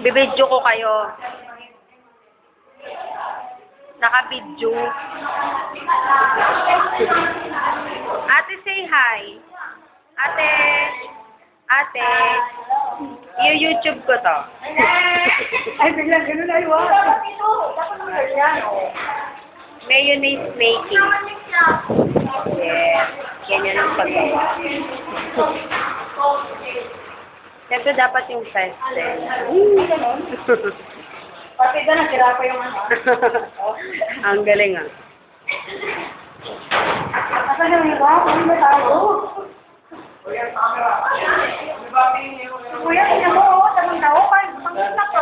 Bibidyo ko kayo. Naka-video. Ate, say hi. Ate. Ate. YouTube ko to. Ay, biglang ganun ay wala. Mayonnaise making. Yes. Ganyan ang paggawa. Siyempre dapat yung first din. Pati doon, nasira pa yung ano. Ang galing ah. Asa na yung iba? Ano ba tayo? Kuya, tingnan mo, tamang tao. Pang-isak ko.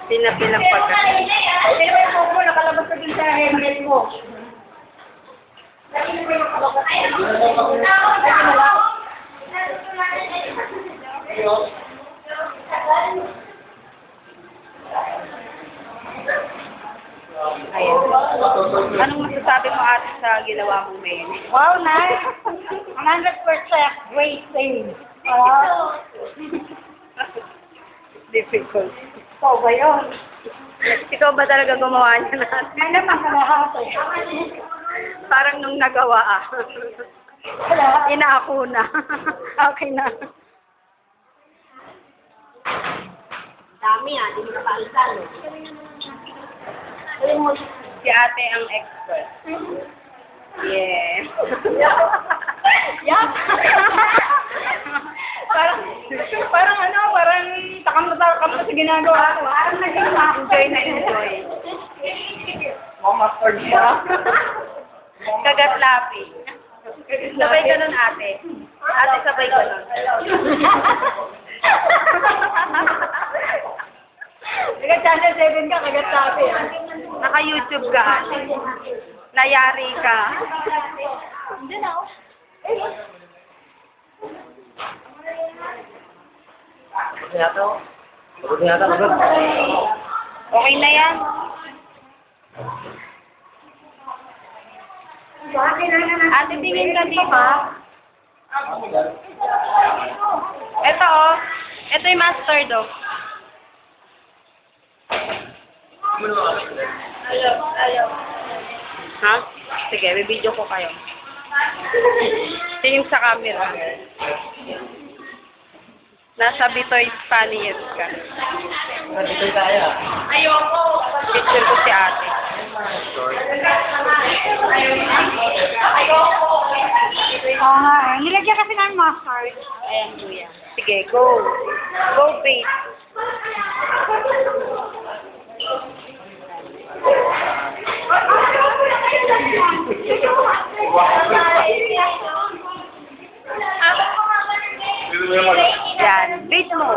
Pinapilang pagkain. Pero yung popo, nakalabas ka din sa helmet mo. Ayan. Anong masasabi mo ate sa ginawa mong mayonnaise? Wow, nice. 100% great thing. Difficult. Ikaw ba yun? Ikaw ba talaga gumawa niya natin? May naman kalahati. Parang nung nagawa ah. Kalahati. Inaako na. Okay na. Dami ah, di mo napalitan. Si ate ang expert. Yes. Yan. parang ano, parang takam na sa ginagawa ko. Parang Enjoy na enjoy. Mama Ford mo. Kagatlapi. Sabay ganun ate. Ate sabay ganun. Ika channel 7 ka, kagat sabi ah. Naka-YouTube ka ate. Nayari ka. Hindi na ako. Okay na yan. Ate, tingin ka dito. Ito oh. Ito yung mustard oh. Ha? Sige, bibidyo ko kayo. Tingin sa camera. Nasa Bitoy Spanish ka. Ayoko. Picture ko si ate. Oo nga eh. Nilagyan kasi ng mustard. Ayan, kuya. Sige, go. Go, babe. Yan, bait mo.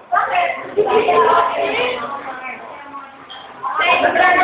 Bakit?